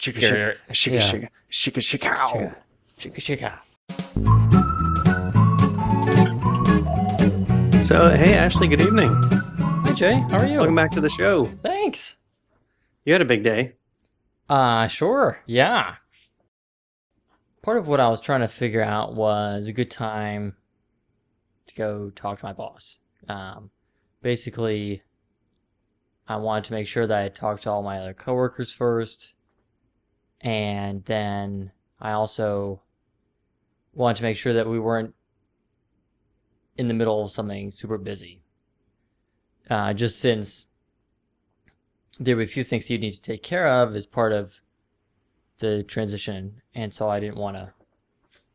Shika, Your- shika, yeah. shika, shika, shika, shika. Shika. So, hey, Ashley, good evening. Hi, Jay. How are you? Welcome back to the show. Thanks. You had a big day. Sure. Yeah. Part of what I was trying to figure out was a good time to go talk to my boss. Basically, I wanted to make sure that I talked to all my other coworkers first. And then I also wanted to make sure that we weren't in the middle of something super busy. Just since there were a few things you need to take care of as part of the transition, and so I didn't want to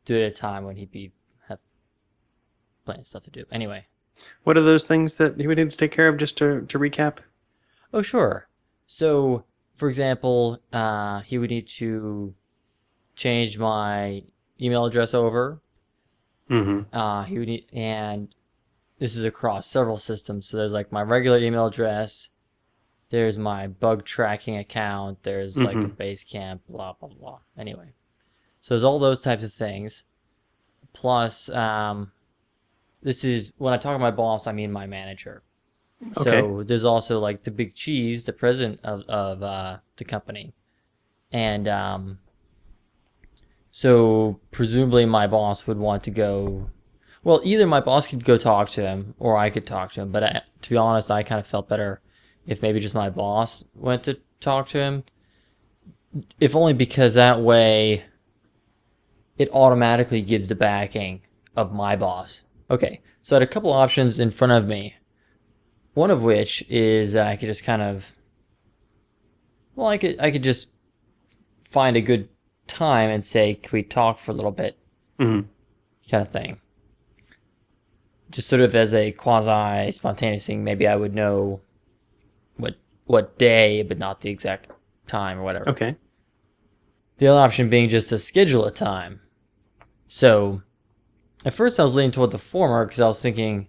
do it at a time when he'd have plenty of stuff to do. Anyway. What are those things that you would need to take care of, just to recap? Oh, sure. So, for example, he would need to change my email address over. Mm-hmm. He would need, and this is across several systems. So there's like my regular email address, there's my bug tracking account, there's like a Basecamp, blah, blah, blah. Anyway, so there's all those types of things. Plus, this is, when I talk to my boss, I mean my manager. Okay. So there's also like the big cheese, the president of the company. And so presumably my boss would want to go, well, either my boss could go talk to him or I could talk to him. But to be honest, I kind of felt better if maybe just my boss went to talk to him. If only because that way it automatically gives the backing of my boss. Okay, so I had a couple options in front of me. One of which is that I could just kind of, well, I could just find a good time and say, can we talk for a little bit? Mm-hmm. Kind of thing. Just sort of as a quasi-spontaneous thing. Maybe I would know what day, but not the exact time or whatever. Okay. The other option being just to schedule a time. So, at first I was leaning toward the former because I was thinking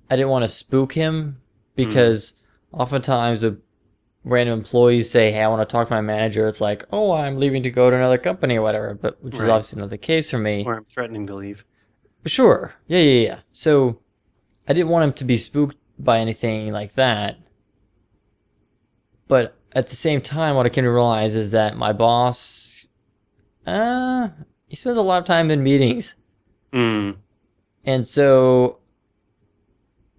I didn't want to spook him, because oftentimes when random employees say, hey, I want to talk to my manager, it's like, oh, I'm leaving to go to another company or whatever, but which is obviously not the case for me. Or I'm threatening to leave. Sure. Yeah. So I didn't want him to be spooked by anything like that. But at the same time, what I came to realize is that my boss, he spends a lot of time in meetings. Mm. And so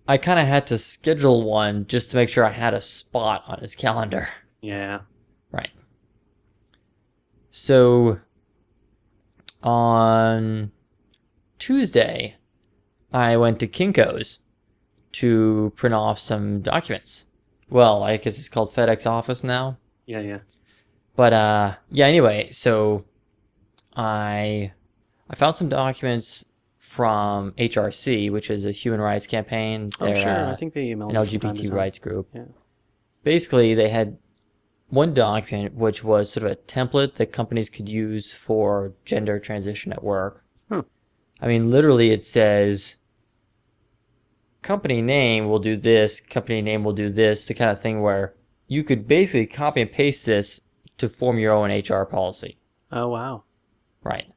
I kind of had to schedule one just to make sure I had a spot on his calendar. Yeah. Right. So on Tuesday, I went to Kinko's to print off some documents. Well, I guess it's called FedEx Office now. Yeah. But yeah, anyway, so I found some documents from HRC, which is a human rights campaign. Oh, sure. I think they emailed an me from time to LGBT time. rights group. Yeah. Basically, they had one document which was sort of a template that companies could use for gender transition at work. I mean, literally it says, company name will do this, company name will do this, the kind of thing where you could basically copy and paste this to form your own HR policy. Oh, wow. Right.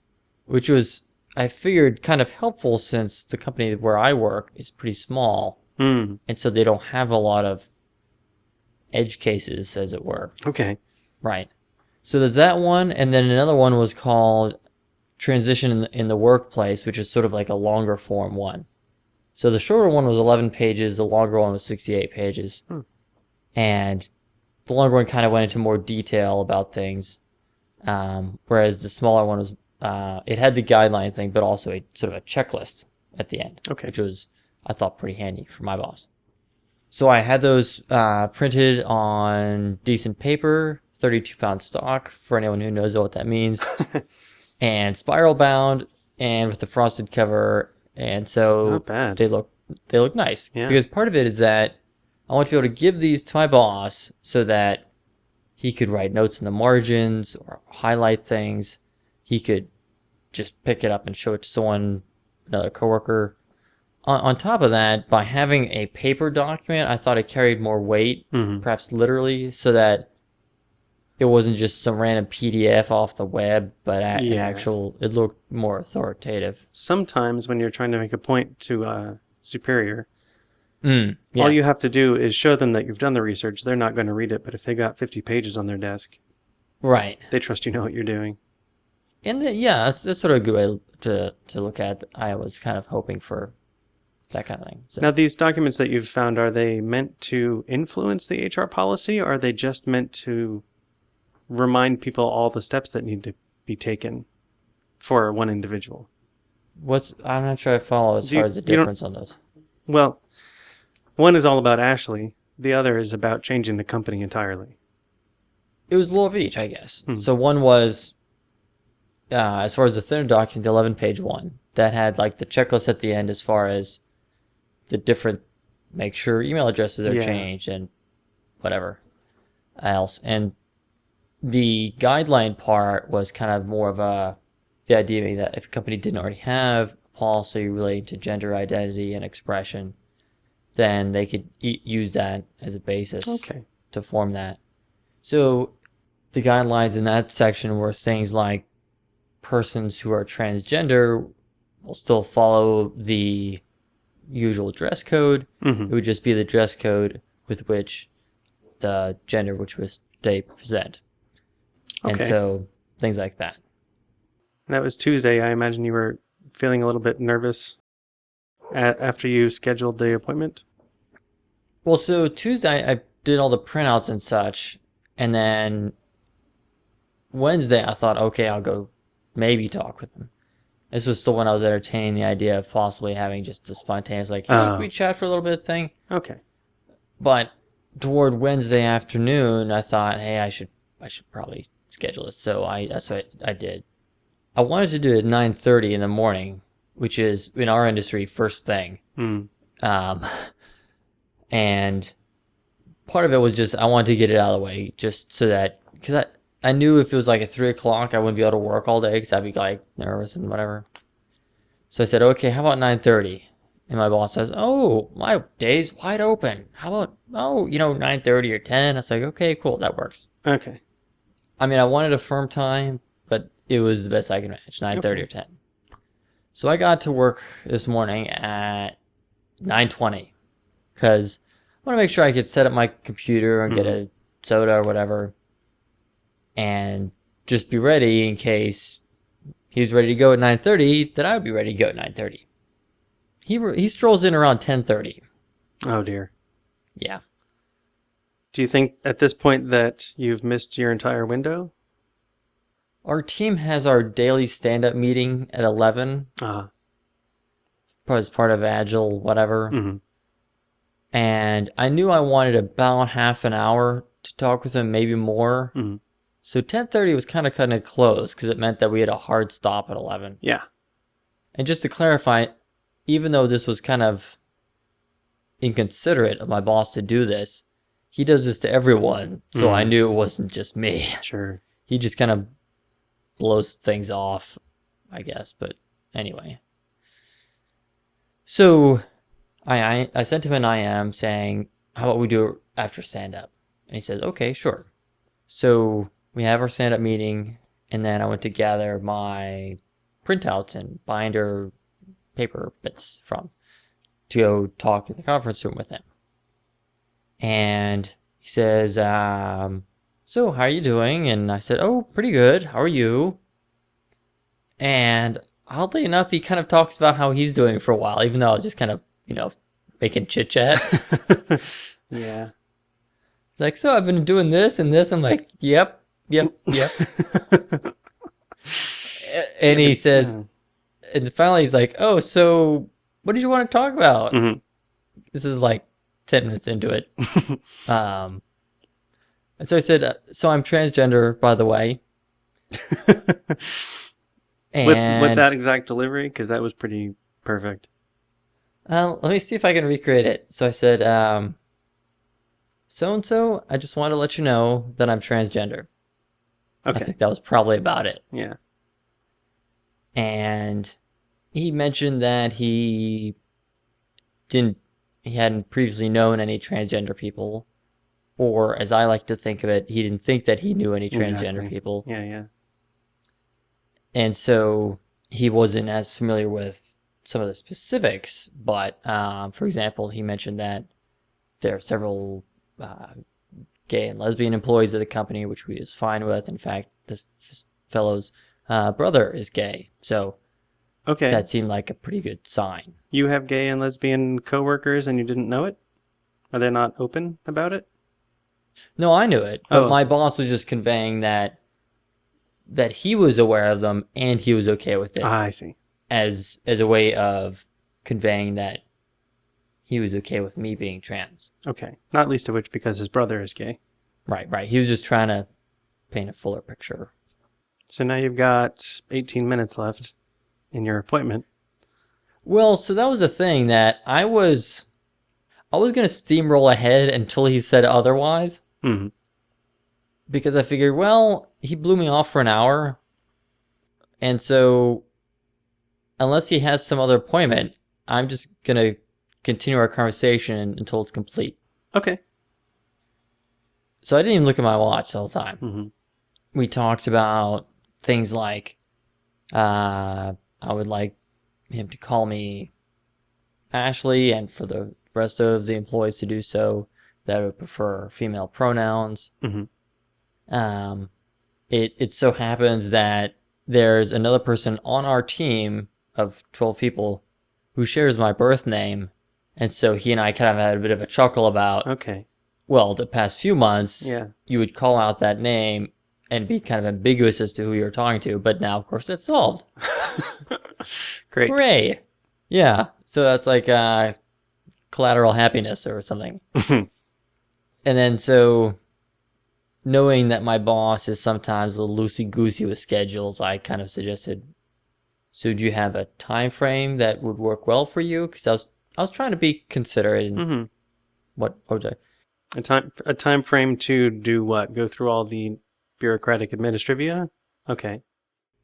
Which was, I figured, kind of helpful since the company where I work is pretty small. Mm. And so they don't have a lot of edge cases, as it were. Okay. Right. So there's that one, and then another one was called Transition in the Workplace, which is sort of like a longer form one. So the shorter one was 11 pages, the longer one was 68 pages. And the longer one kind of went into more detail about things, whereas the smaller one was, it had the guideline thing, but also a sort of a checklist at the end, which was, I thought, pretty handy for my boss. So I had those printed on decent paper, 32-pound stock, for anyone who knows what that means, and spiral bound, and with a frosted cover, and so Not bad. they look nice. Yeah. Because part of it is that I want to be able to give these to my boss so that he could write notes in the margins or highlight things. He could just pick it up and show it to someone, another coworker. On top of that, by having a paper document, I thought it carried more weight, perhaps literally, so that it wasn't just some random PDF off the web, but Yeah. it looked more authoritative. Sometimes when you're trying to make a point to a superior, all Yeah. you have to do is show them that you've done the research. They're not going to read it, but if they got 50 pages on their desk, Right. they trust you know what you're doing. And that's sort of a good way to look at it. I was kind of hoping for that kind of thing. So. Now, these documents that you've found, are they meant to influence the HR policy, or are they just meant to remind people all the steps that need to be taken for one individual? I'm not sure I follow as far as the difference on those. Well, one is all about Ashley. The other is about changing the company entirely. It was a little of each, I guess. So one was, as far as the thinner document, the 11-page one, that had like the checklist at the end as far as the different, make sure email addresses are changed and whatever else. And the guideline part was kind of more of the idea being that if a company didn't already have a policy related to gender identity and expression, then they could use that as a basis to form that. So the guidelines in that section were things like persons who are transgender will still follow the usual dress code. It would just be the dress code with which the gender which was they present. And so things like that. That was Tuesday. I imagine you were feeling a little bit nervous after you scheduled the appointment. Well, so Tuesday I did all the printouts and such, and then Wednesday I thought, okay, I'll go maybe talk with him. This was still when I was entertaining the idea of possibly having just a spontaneous, like, hey, can we chat for a little bit thing? Okay. But toward Wednesday afternoon, I thought, hey, I should probably schedule this. So that's what I did. I wanted to do it at 9:30 in the morning, which is in our industry first thing. And part of it was just I wanted to get it out of the way, just so that because I knew if it was like at 3 o'clock, I wouldn't be able to work all day because I'd be like nervous and whatever. So I said, okay, how about 9:30? And my boss says, oh, my day's wide open. How about 9:30 or 10? I was like, okay, cool, that works. Okay. I mean, I wanted a firm time, but it was the best I could manage, 9:30 or 10. So I got to work this morning at 9:20 because I want to make sure I could set up my computer and get a soda or whatever and just be ready in case he was ready to go at 9:30, then I would be ready to go at 9:30. He strolls in around 10:30. Oh, dear. Yeah. Do you think at this point that you've missed your entire window? Our team has our daily stand-up meeting at 11 as part of Agile, whatever. And I knew I wanted about half an hour to talk with him, maybe more. So 10:30 was kind of cutting it close because it meant that we had a hard stop at 11. Yeah. And just to clarify, even though this was kind of inconsiderate of my boss to do this, he does this to everyone. So I knew it wasn't just me. Sure. He just kind of blows things off, I guess. But anyway. So I sent him an IM saying, how about we do it after stand-up? And he says, okay, sure. So we have our stand-up meeting, and then I went to gather my printouts and binder paper bits to go talk in the conference room with him. And he says, so how are you doing? And I said, oh, pretty good. How are you? And oddly enough, he kind of talks about how he's doing for a while, even though I was just kind of, making chit chat. Yeah. It's like, so I've been doing this and this. I'm like, yep. And he says, and finally he's like, oh, so what did you want to talk about? This is like 10 minutes into it. And so I said, so I'm transgender, by the way. And with that exact delivery, because that was pretty perfect. Let me see if I can recreate it. So I said, so-and-so, I just wanted to let you know that I'm transgender. Okay. I think that was probably about it. Yeah. And he mentioned that he hadn't previously known any transgender people. Or, as I like to think of it, he didn't think that he knew any transgender Exactly. people. Yeah, yeah. And so he wasn't as familiar with some of the specifics. But, for example, he mentioned that there are several gay and lesbian employees of the company, which he was fine with. In fact, this fellow's brother is gay. So Okay. that seemed like a pretty good sign. You have gay and lesbian coworkers and you didn't know it? Are they not open about it? No, I knew it, but Oh, my okay. boss was just conveying that he was aware of them and he was okay with it I see. as a way of conveying that he was okay with me being trans. Okay. Not least of which because his brother is gay. Right. He was just trying to paint a fuller picture. So now you've got 18 minutes left in your appointment. Well, so that was the thing that I was going to steamroll ahead until he said otherwise. Mm-hmm. Because I figured, well, he blew me off for an hour. And so, unless he has some other appointment, I'm just going to continue our conversation until it's complete. Okay. So I didn't even look at my watch the whole time. Mm-hmm. We talked about things like I would like him to call me Ashley, and for the rest of the employees to do so, that would prefer female pronouns. Mm-hmm. It so happens that there's another person on our team of 12 people who shares my birth name, and so he and I kind of had a bit of a chuckle about, Okay. well, the past few months, Yeah. you would call out that name and be kind of ambiguous as to who you were talking to, but now, of course, that's solved. Great. Hooray! Yeah, so that's like collateral happiness or something. And then so, knowing that my boss is sometimes a little loosey-goosey with schedules, I kind of suggested, so do you have a time frame that would work well for you? Because I was trying to be considerate. And Mm-hmm. what would I? A time frame to do what? Go through all the bureaucratic administrivia? Okay.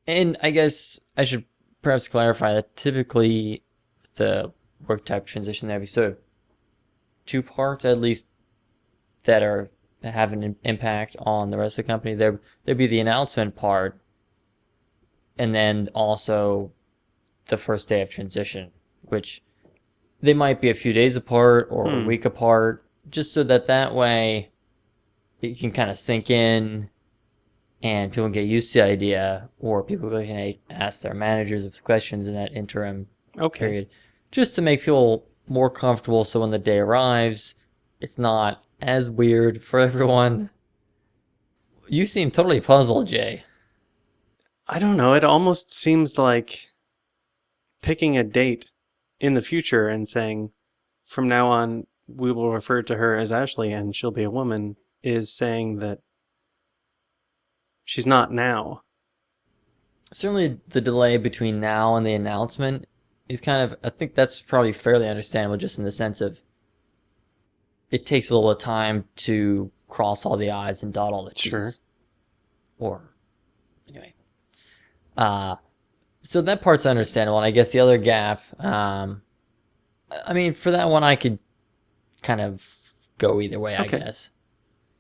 And I guess I should perhaps clarify that typically the work type transition, there'd be sort of two parts at least that have an impact on the rest of the company. There'd be the announcement part, and then also the first day of transition, which they might be a few days apart or a week apart, just so that way it can kind of sink in and people can get used to the idea, or people can ask their managers questions in that interim period, just to make people more comfortable so when the day arrives, it's not as weird for everyone. You seem totally puzzled, Jay. I don't know. It almost seems like picking a date in the future and saying, from now on, we will refer to her as Ashley and she'll be a woman, is saying that she's not now. Certainly the delay between now and the announcement is kind of, I think that's probably fairly understandable, just in the sense of it takes a little time to cross all the I's and dot all the T's. Sure. Or, anyway. So that part's understandable, and I guess the other gap, I mean, for that one I could kind of go either way, I guess.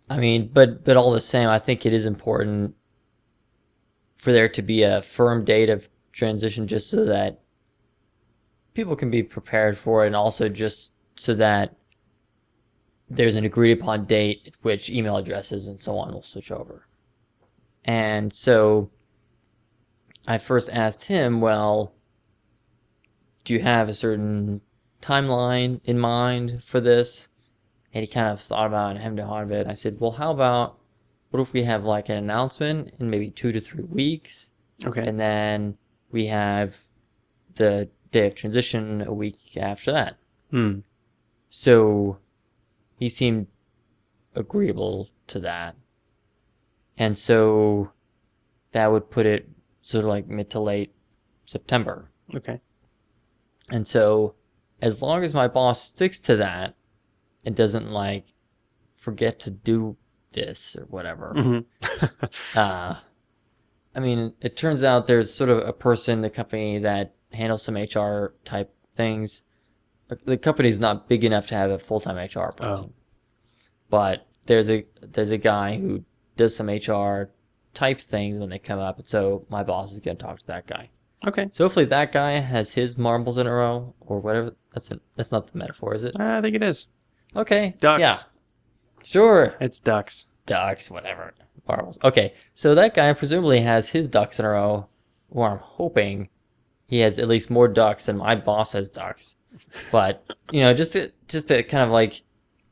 I mean, but all the same, I think it is important for there to be a firm date of transition, just so that people can be prepared for it, and also just so that there's an agreed upon date at which email addresses and so on will switch over. And so I first asked him, well, do you have a certain timeline in mind for this? And he kind of thought about it and hemmed and hawed a bit. I said, well, how about, what if we have like an announcement in maybe 2 to 3 weeks? Okay. And then we have the day of transition a week after that. So he seemed agreeable to that. And so that would put it sort of like mid to late September. Okay. And so as long as my boss sticks to that and doesn't like forget to do this or whatever. I mean, it turns out there's sort of a person in the company that handles some HR type things. The company's not big enough to have a full-time HR person. But there's a guy who does some HR type things when they come up, and so my boss is going to talk to that guy. Okay. So hopefully that guy has his marbles in a row or whatever. That's not the metaphor, is it? I think it is. Okay. Ducks. Yeah. Sure. It's ducks. Ducks, whatever. Marbles. Okay. So that guy presumably has his ducks in a row, or I'm hoping he has at least more ducks than my boss has ducks. But, just to kind of like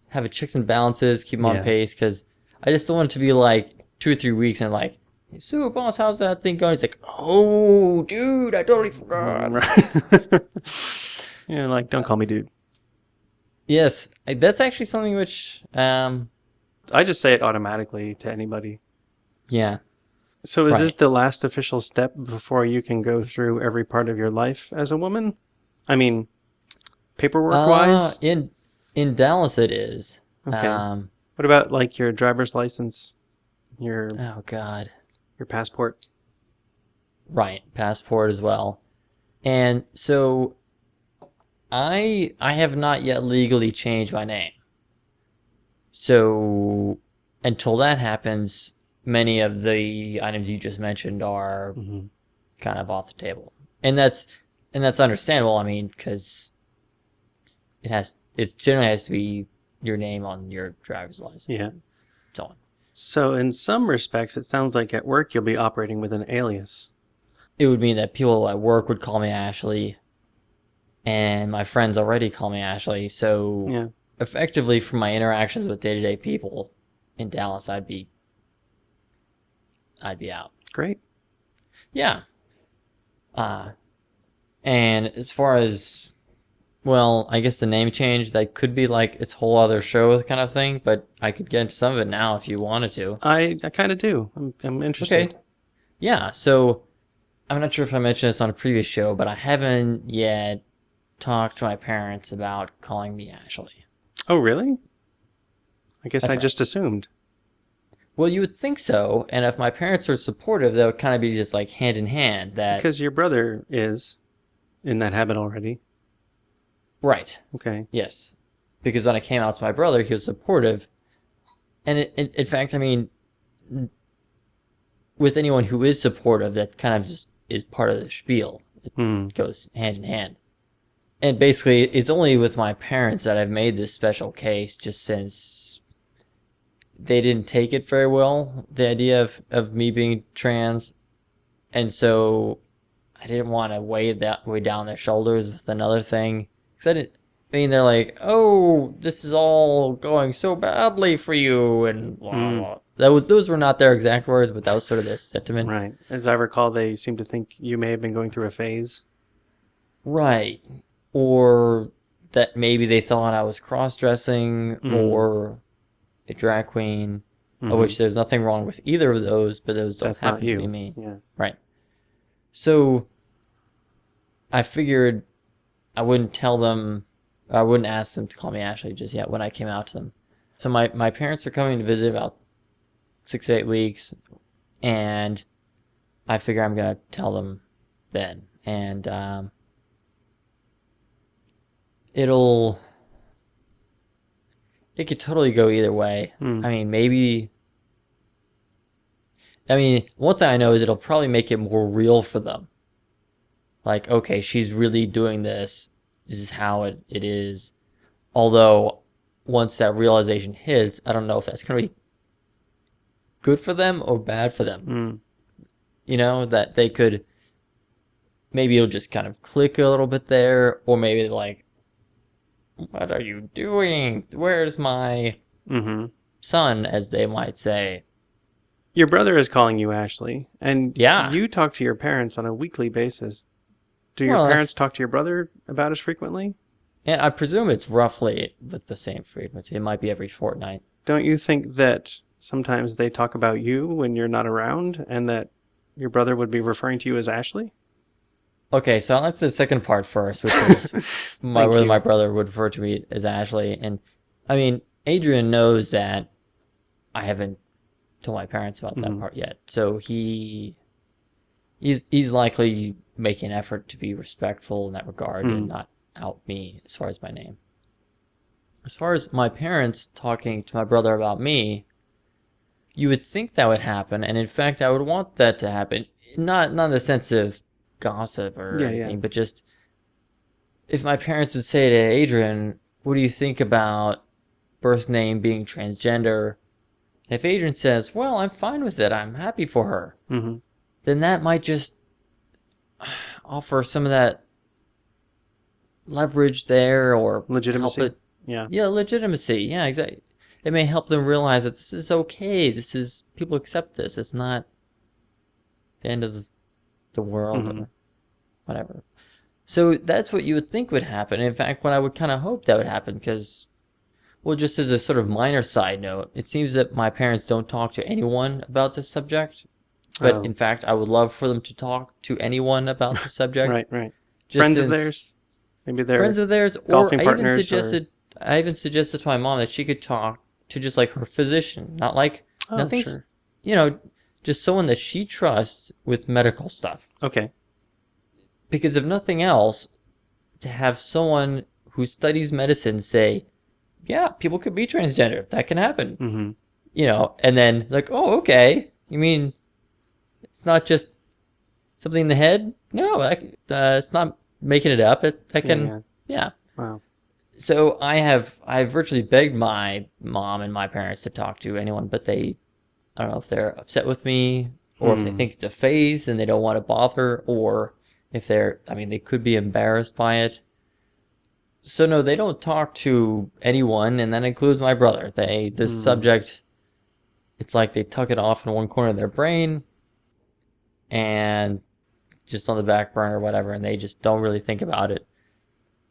have a checks and balances, keep him on pace, because I just don't want it to be like 2 or 3 weeks and like, so boss, how's that thing going? He's like, oh, dude, I totally forgot. Right. Like, don't call me dude. Yes, that's actually something which, I just say it automatically to anybody. yeah. So is Right. this the last official step before you can go through every part of your life as a woman? I mean, paperwork-wise? In Dallas it is. Okay. What about like your driver's license, your Oh God. your passport? Right, passport as well. And so I have not yet legally changed my name. So until that happens, many of the items you just mentioned are Mm-hmm. kind of off the table. And that's understandable, I mean, because it generally has to be your name on your driver's license. Yeah. And so on. So in some respects, it sounds like at work you'll be operating with an alias. It would mean that people at work would call me Ashley, and my friends already call me Ashley. So Yeah. effectively, from my interactions with day-to-day people in Dallas, I'd be out. Great. Yeah. And as far as, well, I guess the name change, that could be like its whole other show kind of thing, but I could get into some of it now if you wanted to. I kind of do. I'm interested. Okay. Yeah, so I'm not sure if I mentioned this on a previous show, but I haven't yet talked to my parents about calling me Ashley. Oh, really? I guess That's I right. just assumed. Well, you would think so, and if my parents were supportive, that would kind of be just like hand in hand. That Because your brother is in that habit already. right. Okay. Yes, because when I came out to my brother, he was supportive, and in fact, I mean, with anyone who is supportive, that kind of just is part of the spiel. It goes hand in hand. And basically, it's only with my parents that I've made this special case, just since they didn't take it very well, the idea of me being trans, and so I didn't want to weigh down their shoulders with another thing. Because they're like, oh, this is all going so badly for you, and blah, blah. Those were not their exact words, but that was sort of their sentiment. Right. As I recall, they seem to think you may have been going through a phase. Right. Or that maybe they thought I was cross-dressing or a drag queen, of which there's nothing wrong with either of those, but those don't That's not happen to you. be me. Yeah. Right. So I figured I wouldn't ask them to call me Ashley just yet when I came out to them. So my parents are coming to visit about 6 to 8 weeks, and I figure I'm going to tell them then. And it could totally go either way. I mean, one thing I know is it'll probably make it more real for them. Like, okay, she's really doing this. This is how it is. Although, once that realization hits, I don't know if that's going to be good for them or bad for them. That they could, maybe it'll just kind of click a little bit there, or maybe like, what are you doing? Where's my son, as they might say? Your brother is calling you Ashley, and Yeah. you talk to your parents on a weekly basis. Do your Well, parents talk to your brother about as frequently? And I presume it's roughly with the same frequency. It might be every fortnight. Don't you think that sometimes they talk about you when you're not around, and that your brother would be referring to you as Ashley? Okay, so that's the second part first, which is whether you. my brother would refer to me as Ashley. And I mean, Adrian knows that I haven't told my parents about that part yet. So he's likely making an effort to be respectful in that regard and not out me as far as my name. as far as my parents talking to my brother about me, you would think that would happen, and in fact, I would want that to happen. Not in the sense of gossip or Yeah, anything, yeah. but just if my parents would say to Adrian, "What do you think about birth name being transgender?" And if Adrian says, "Well, I'm fine with it. I'm happy for her," Mm-hmm. then that might just offer some of that leverage there, or help Legitimacy. it. Yeah. Yeah, legitimacy. Yeah, exactly. It may help them realize that this is okay. This is, people accept this. It's not the end of the world Mm-hmm. or whatever. So that's what you would think would happen. In fact, what I would kind of hope that would happen, because, well, just as a sort of minor side note, it seems that my parents don't talk to anyone about this subject. But Oh, in fact, I would love for them to talk to anyone about the subject. right, right. Just Friends of since theirs. Maybe they're friends of theirs, or golfing partners, or I even suggested to my mom that she could talk to just like her physician, not like oh, nothing's, sure. you know, just someone that she trusts with medical stuff. Okay. Because if nothing else, to have someone who studies medicine say, "Yeah, people could be transgender. That can happen." Mm-hmm. And then like, "Oh, okay. You mean it's not just something in the head?" No, it's not making it up. That Yeah, can, yeah. yeah. Wow. So I virtually begged my mom and my parents to talk to anyone, but I don't know if they're upset with me, or if they Hmm. think it's a phase and they don't want to bother, or if they could be embarrassed by it. So no, they don't talk to anyone, and that includes my brother. This Hmm. subject, it's like they tuck it off in one corner of their brain and just on the back burner or whatever, and they just don't really think about it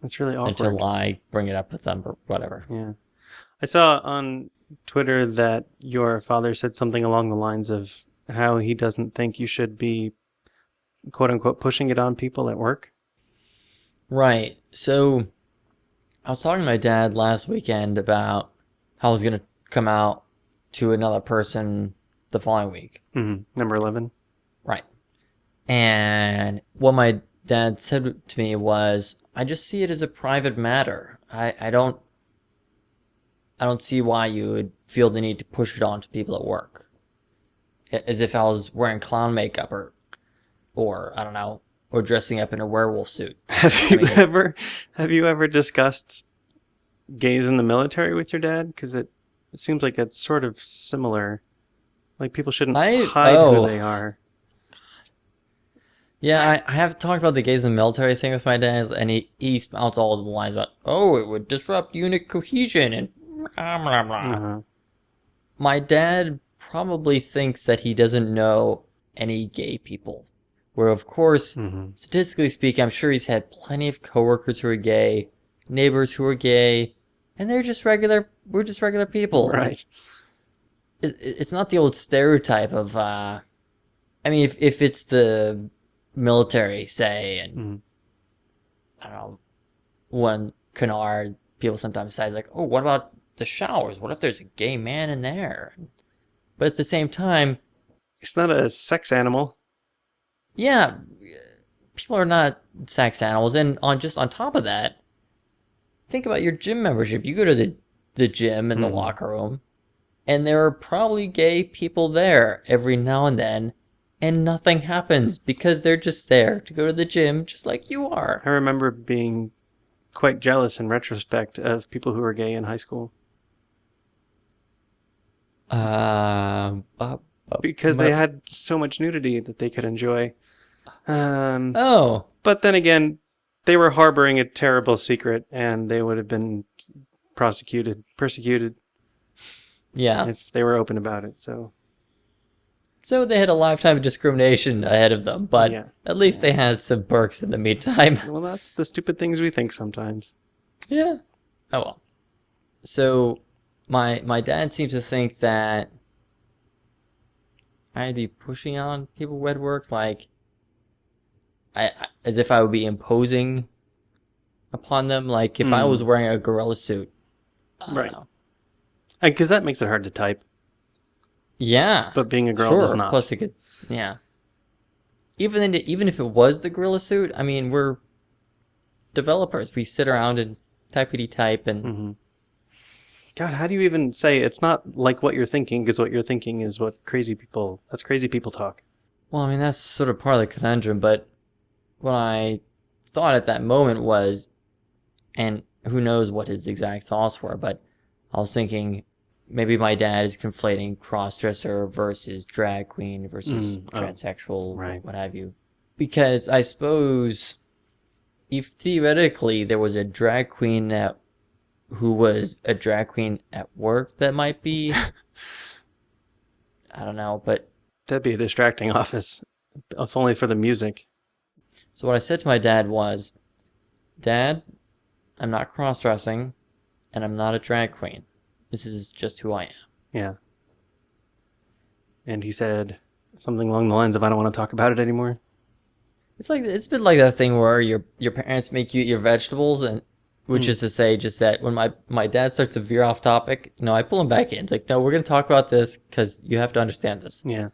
That's really until awkward. I bring it up with them or whatever. Yeah. I saw on Twitter that your father said something along the lines of how he doesn't think you should be, quote unquote, pushing it on people at work. Right. So I was talking to my dad last weekend about how I was going to come out to another person the following week. Mm-hmm. Number 11. Right. And what my dad said to me was, "I just see it as a private matter. I don't see why you would feel the need to push it on to people at work." As if I was wearing clown makeup, or I don't know, or dressing up in a werewolf suit. Have I you mean, ever have you ever discussed gays in the military with your dad? Because it seems like it's sort of similar. Like people shouldn't hide who oh, they are. yeah, I have talked about the gays in the military thing with my dad, and he spouts all the lines about, "Oh, it would disrupt unit cohesion," and blah, blah, blah. Uh-huh. My dad probably thinks that he doesn't know any gay people. Where, of course, Mm-hmm. statistically speaking, I'm sure he's had plenty of coworkers who are gay, neighbors who are gay, and we're just regular people. Right. It's not the old stereotype of, I mean, if it's the military, say, and Mm-hmm. I don't know, one canard, people sometimes say, like, "Oh, what about the showers? What if there's a gay man in there?" But at the same time, It's not a sex animal. yeah, people are not sex animals. And on top of that, think about your gym membership. You go to the gym and the Mm-hmm. locker room, and there are probably gay people there every now and then, and nothing happens because they're just there to go to the gym just like you are. I remember being quite jealous in retrospect of people who were gay in high school Um, uh, because they had so much nudity that they could enjoy. oh, But then again, they were harboring a terrible secret and they would have been persecuted yeah. if they were open about it. So, So they had a lifetime of discrimination ahead of them, but yeah. at least Yeah. they had some perks in the meantime. Well, that's the stupid things we think sometimes. Yeah. Oh well. So my dad seems to think that I'd be pushing on people at work, like as if I would be imposing upon them, like if I was wearing a gorilla suit. I don't Right. know. Because that makes it hard to type, Yeah. but being a girl Sure. does not. Plus it could, yeah. Even if it was the gorilla suit, I mean, we're developers. We sit around and typity type, and Mm-hmm. God, how do you even say it's not like what you're thinking? Because what you're thinking is what that's crazy people talk. Well, I mean, that's sort of part of the conundrum, but what I thought at that moment was, and who knows what his exact thoughts were, but I was thinking maybe my dad is conflating crossdresser versus drag queen versus transsexual, right. what have you. Because I suppose if theoretically there was a drag queen who was a drag queen at work, that might be, I don't know, but... That'd be a distracting office, if only for the music. So what I said to my dad was, Dad, I'm not cross-dressing, and I'm not a drag queen. This is just who I am. Yeah. And he said something along the lines of, I don't want to talk about it anymore. It's been like that thing where your parents make you eat your vegetables, and which is to say, just that when my dad starts to veer off topic, I pull him back in. It's like, no, we're going to talk about this because you have to understand this. Yeah.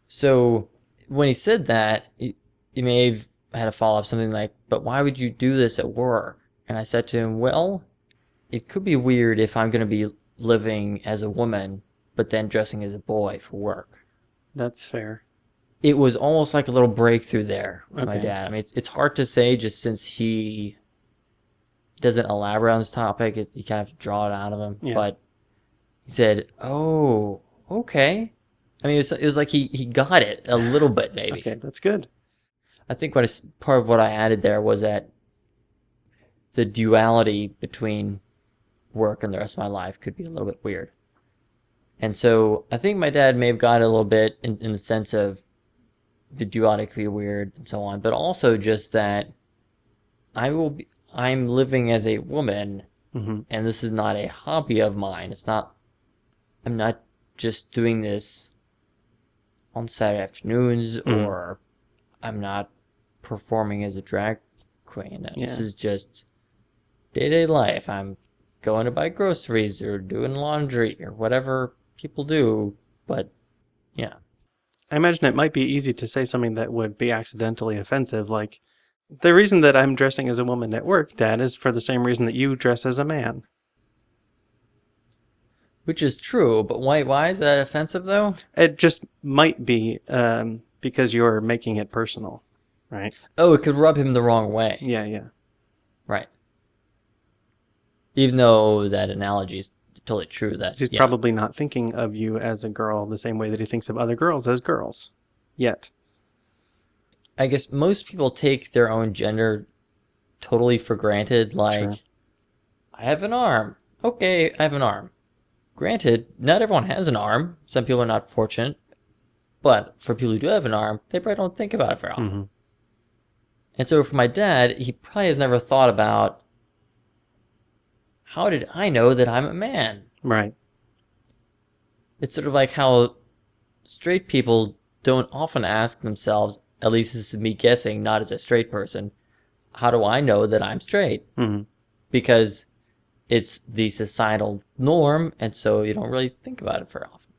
So when he said that, he may have had a follow-up, something like, but why would you do this at work? And I said to him, well, it could be weird if I'm going to be living as a woman, but then dressing as a boy for work. That's fair. It was almost like a little breakthrough there with my Okay. dad. I mean, it's hard to say just since he doesn't elaborate on this topic. You kind of have to draw it out of him. Yeah. But he said, oh, okay. I mean, it was like he got it a little bit, maybe. Okay, that's good. I think part of what I added there was that the duality between work and the rest of my life could be a little bit weird. And so I think my dad may have got it a little bit in the sense of the duality could be weird and so on, but also just that I'm living as a woman, and this is not a hobby of mine. I'm not just doing this on Saturday afternoons, or I'm not performing as a drag queen. This is just day-to-day life. I'm going to buy groceries or doing laundry or whatever people do, but yeah. I imagine it might be easy to say something that would be accidentally offensive, like, the reason that I'm dressing as a woman at work, Dad, is for the same reason that you dress as a man. Which is true, but why is that offensive, though? It just might be because you're making it personal, right? Oh, it could rub him the wrong way. Yeah. Right. Even though that analogy is totally true. He's probably not thinking of you as a girl the same way that he thinks of other girls as girls. Yet. I guess most people take their own gender totally for granted. Like, sure. I have an arm. Okay, I have an arm. Granted, not everyone has an arm. Some people are not fortunate. But for people who do have an arm, they probably don't think about it very often. And so for my dad, he probably has never thought about, how did I know that I'm a man? Right. It's sort of like how straight people don't often ask themselves, at least this is me guessing, not as a straight person, how do I know that I'm straight? Because it's the societal norm, and so you don't really think about it very often.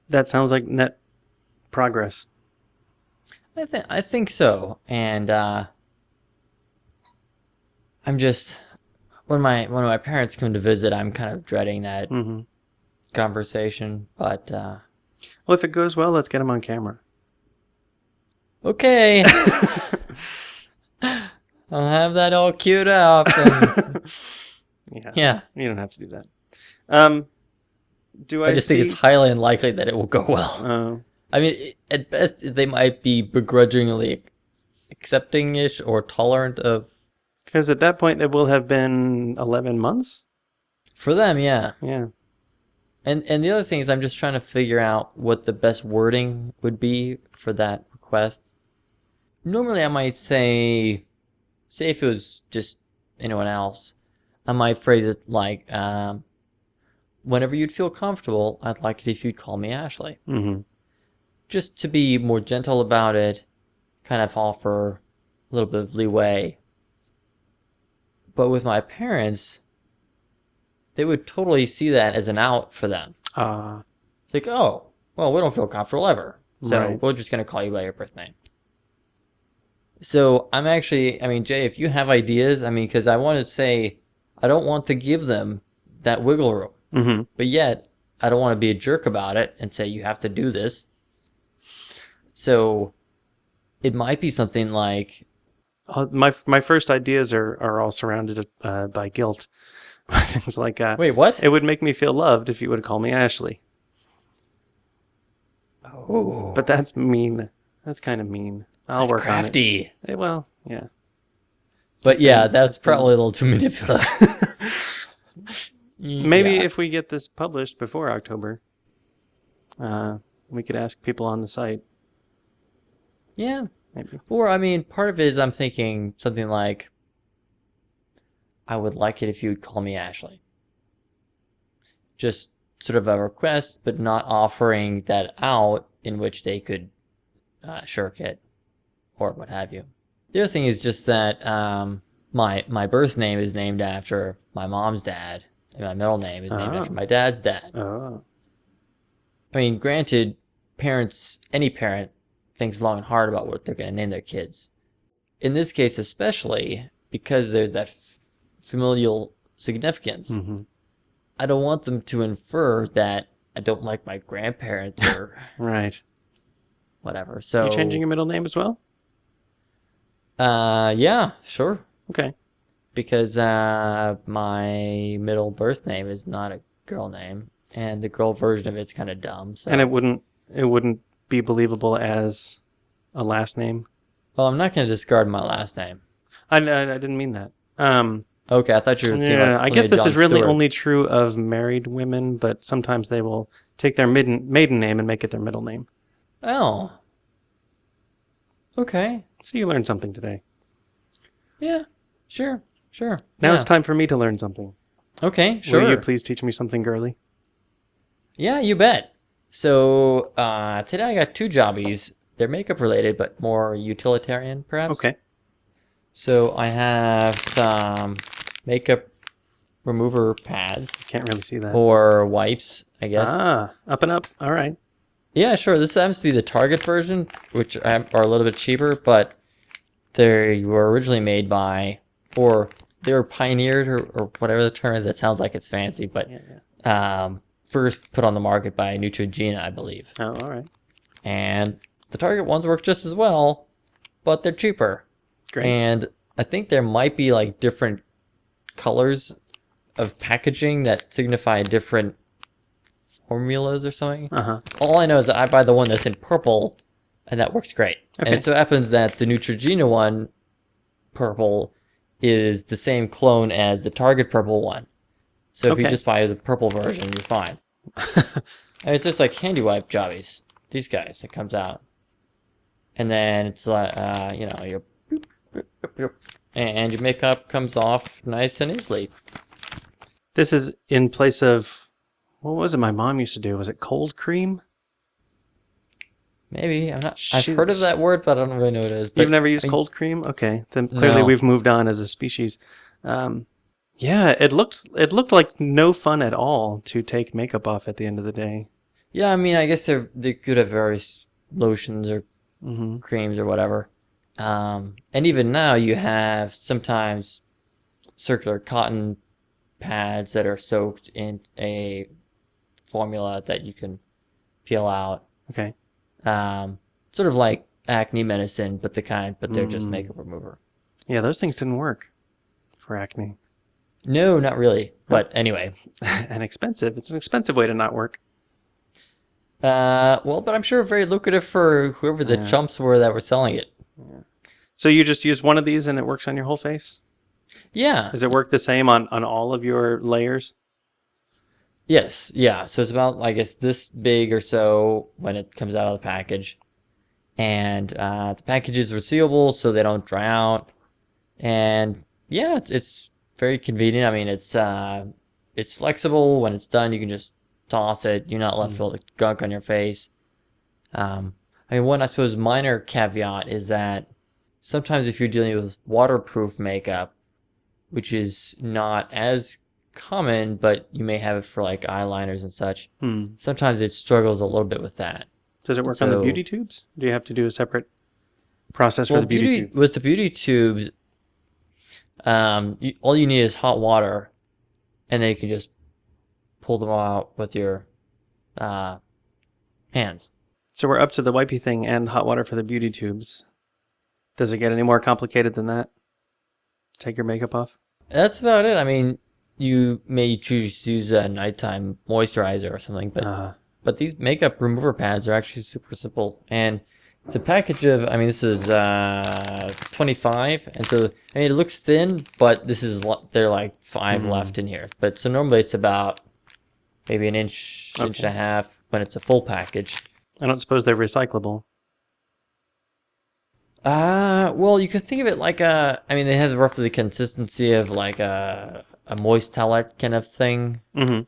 That sounds like net progress. I think so, and I'm just when my parents come to visit, I'm kind of dreading that conversation. But well, if it goes well, let's get them on camera. Okay, I'll have that all queued up. And... yeah, you don't have to do that. I just think it's highly unlikely that it will go well. I mean, at best, they might be begrudgingly accepting-ish or tolerant of... Because at that point, it will have been 11 months? For them, yeah. Yeah. And the other thing is I'm just trying to figure out what the best wording would be for that request. Normally, I might say if it was just anyone else, I might phrase it like, whenever you'd feel comfortable, I'd like it if you'd call me Ashley. Just to be more gentle about it, kind of offer a little bit of leeway. But with my parents, they would totally see that as an out for them. It's like, oh, well, we don't feel comfortable ever. So we're just going to call you by your birth name. So I'm actually, Jay, if you have ideas, because I want to say, I don't want to give them that wiggle room. Mm-hmm. But yet, I don't want to be a jerk about it and say you have to do this. So it might be something like, My first ideas are all surrounded by guilt. Things like, wait, what? it would make me feel loved if you would call me Ashley. Oh, But that's mean. That's kind of mean. I'll work crafty. on it. Well, yeah. But yeah, that's probably a little too manipulative. Maybe Yeah. if we get this published before October, we could ask people on the site. Yeah. Maybe. Or, I mean, part of it is I'm thinking something like, I would like it if you would call me Ashley. Just sort of a request, but not offering that out in which they could shirk it or what have you. The other thing is just that my birth name is named after my mom's dad, and my middle name is named after my dad's dad. Oh. I mean, granted, any parent thinks long and hard about what they're going to name their kids. In this case, especially because there's that familial significance. Mm-hmm. I don't want them to infer that I don't like my grandparents or Right. whatever. So You changing your middle name as well? yeah, sure. Okay. Because my middle birth name is not a girl name, and the girl version of it's kind of dumb. So. And it wouldn't be believable as a last name. Well, I'm not going to discard my last name. I didn't mean that. Okay, I thought you were thinking about I guess pulling a this Jon is really Stewart. only true of married women, but sometimes they will take their maiden name and make it their middle name. Oh. Okay. So you learned something today. Yeah. Sure. Now Yeah. it's time for me to learn something. Okay, sure. Will you please teach me something girly? Yeah, you bet. So today I got two jobbies. They're makeup related, but more utilitarian, perhaps. Okay. So I have some makeup remover pads Can't really see that. or wipes, I guess. Up and up. All right. Yeah, sure. This happens to be the Target version, which are a little bit cheaper, but they were originally made by, or they were pioneered, or whatever the term is. That sounds like it's fancy, but Yeah. first put on the market by Neutrogena, I believe. Oh, all right. And the Target ones work just as well, but they're cheaper. Great. And I think there might be like different colors of packaging that signify different formulas or something. Uh-huh. All I know is that I buy the one that's in purple, and that works great. Okay. And so it happens that the Neutrogena one, purple, is the same clone as the Target purple one. So if you Okay. just buy the purple version, you're fine. And it's just like handy wipe jobbies. These guys that comes out, and then it's like your and your makeup comes off nice and easily. This is in place of, what was it my mom used to do? Was it cold cream? Maybe I'm not. I've heard of Shoot. that word, but I don't really know what it is. But You've never used I mean, cold cream? Okay. Then clearly No. we've moved on as a species. Yeah, it looked like no fun at all to take makeup off at the end of the day. Yeah, I mean, I guess they could have various lotions or Mm-hmm. creams or whatever. And even now, you have sometimes circular cotton pads that are soaked in a formula that you can peel out. Okay. Sort of like acne medicine, but they're just Mm. makeup remover. Yeah, those things didn't work for acne. No, not really. But anyway, And expensive. It's an expensive way to not work. well, but I'm sure very lucrative for whoever the Yeah. chumps were that were selling it. So you just use one of these and it works on your whole face? Yeah. Does it work the same on all of your layers? Yes. Yeah. So it's about, I guess, this big or so when it comes out of the package. And the package is resealable so they don't dry out. And yeah, it's very convenient. I mean, it's flexible. When it's done, you can just toss it. You're not left with all the gunk on your face. I mean, one, I suppose, minor caveat is that sometimes if you're dealing with waterproof makeup, which is not as common, but you may have it for like eyeliners and such, sometimes it struggles a little bit with that. Does it work on the beauty tubes? Do you have to do a separate process for the beauty tubes? With the beauty tubes, all you need is hot water, and then you can just pull them out with your hands. So we're up to the wipey thing and hot water for the beauty tubes. Does it get any more complicated than that? Take your makeup off? That's about it. I mean, you may choose to use a nighttime moisturizer or something, but these makeup remover pads are actually super simple. And it's a package of, I mean, this is 25. And so, I mean, it looks thin, but there are like 5 left in here. But so normally it's about maybe an inch, inch and a half when it's a full package. I don't suppose they're recyclable. Well, you could think of it like I mean, they have roughly the consistency of like a moist towelette kind of thing. Mm-hmm.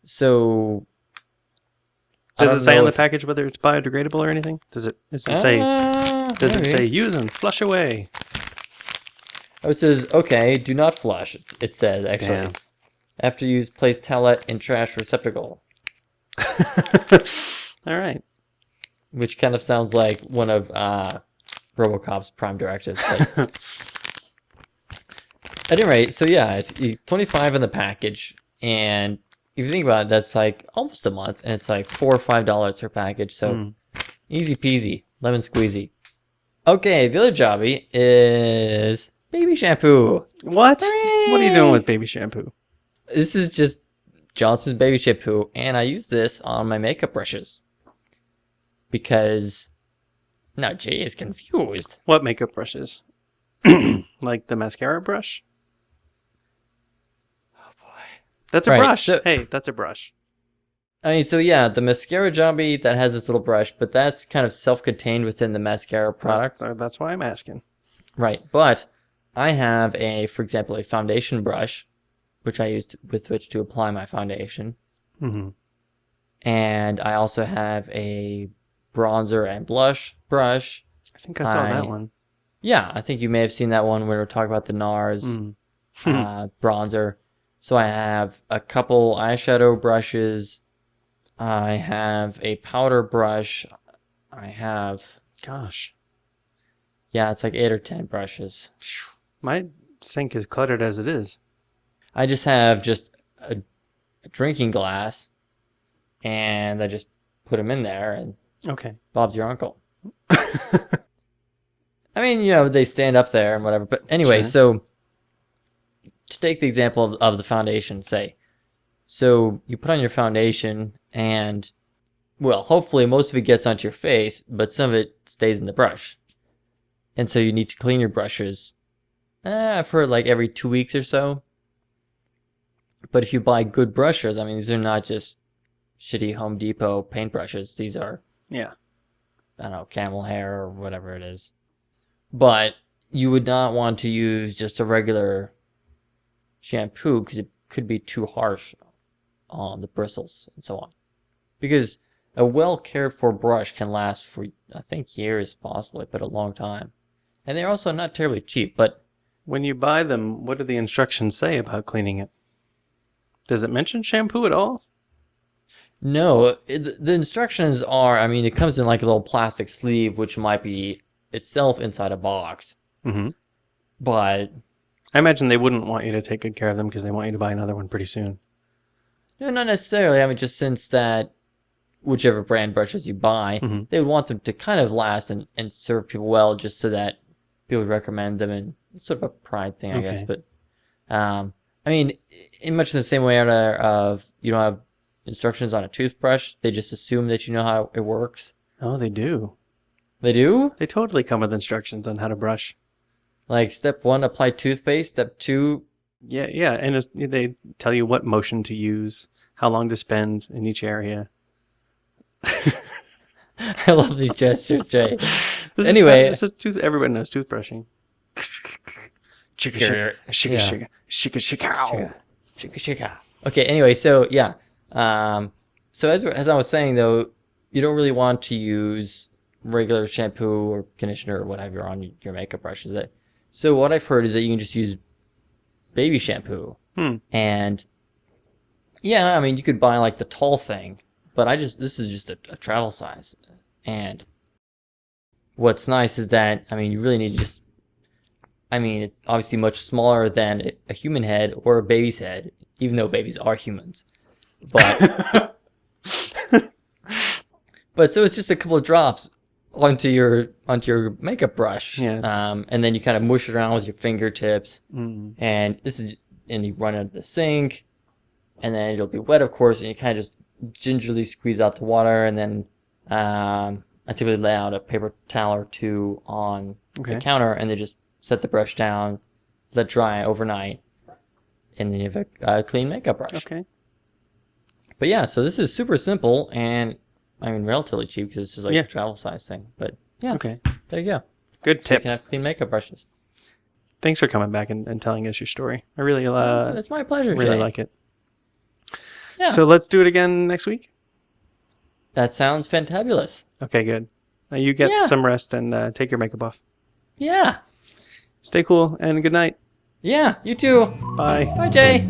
So, does it say on the package whether it's biodegradable or anything? Does it say use and flush away? Oh, it says, okay, do not flush. It says, actually. Damn. After use, place towelette in trash receptacle. All right. Which kind of sounds like one of RoboCop's prime directives. At any rate, so yeah, it's 25 in the package, and if you think about it, that's like almost a month, and it's like $4 or $5 per package, so easy peasy, lemon squeezy. Okay, the other jobby is baby shampoo. What? Hooray! What are you doing with baby shampoo? This is just Johnson's baby shampoo, and I use this on my makeup brushes. Because now Jay is confused. What makeup brushes? Like the mascara brush? Oh boy. That's a brush. Hey, that's a brush. I mean, so yeah, the mascara jobby that has this little brush, but that's kind of self-contained within the mascara product. That's why I'm asking. Right, but I have for example, a foundation brush, which I use with which to apply my foundation. Mm-hmm. And I also have a bronzer and blush brush. I think I saw that one. Yeah, I think you may have seen that one when we were talking about the NARS bronzer. So I have a couple eyeshadow brushes. I have a powder brush. I have... Gosh. Yeah, it's like 8 or 10 brushes. My sink is cluttered as it is. I just have a drinking glass, and I just put them in there, and okay, Bob's your uncle. I mean, you know, they stand up there and whatever. But anyway, Sure. So to take the example of the foundation, say, so you put on your foundation and, well, hopefully most of it gets onto your face, but some of it stays in the brush. And so you need to clean your brushes, I've heard like every 2 weeks or so. But if you buy good brushes, I mean, these are not just shitty Home Depot paintbrushes. These are, Yeah. I don't know, camel hair or whatever it is. But you would not want to use just a regular shampoo because it could be too harsh on the bristles and so on. Because a well cared for brush can last for, I think, years possibly, but a long time. And they're also not terribly cheap, but When you buy them, what do the instructions say about cleaning it? Does it mention shampoo at all? no, the instructions are, I mean, it comes in like a little plastic sleeve, which might be itself inside a box. Mm-hmm. But I imagine they wouldn't want you to take good care of them because they want you to buy another one pretty soon. no, not necessarily. I mean, just since that whichever brand brushes you buy, they would want them to kind of last and serve people well, just so that people would recommend them, and it's sort of a pride thing, I guess. But I mean, in much the same way of you don't have instructions on a toothbrush, they just assume that you know how it works. Oh, they do. They do? They totally come with instructions on how to brush. Like step 1, apply toothpaste. Step 2, Yeah, and they tell you what motion to use, how long to spend in each area. I love these gestures, Jay. Anyway, everybody knows toothbrushing. Shika shika, shika shika, shika shika. Okay, anyway, so yeah. So as I was saying though, you don't really want to use regular shampoo or conditioner or whatever on your makeup brushes. So what I've heard is that you can just use baby shampoo. And yeah, I mean, you could buy like the tall thing, but this is just a travel size. And what's nice is that, I mean, you really need to just, I mean, it's obviously much smaller than a human head or a baby's head, even though babies are humans. But so it's just a couple of drops onto your makeup brush. Yeah. And then you kind of mush it around with your fingertips. Mm. And you run it into the sink, and then it'll be wet, of course, and you kind of just gingerly squeeze out the water, and then I typically lay out a paper towel or two on the counter, and then just set the brush down, let dry overnight, and then you have a clean makeup brush. Okay. But yeah, so this is super simple, and I mean relatively cheap because it's just like a travel size thing. But yeah, Okay. there you go. Good So you tip. can have clean makeup brushes. Thanks for coming back and telling us your story. I really It's my pleasure. really Jay. like it. Yeah. So let's do it again next week. That sounds fantabulous. Okay, good. You get some rest and take your makeup off. Yeah. Stay cool and good night. Yeah, you too. Bye. Bye, Jay.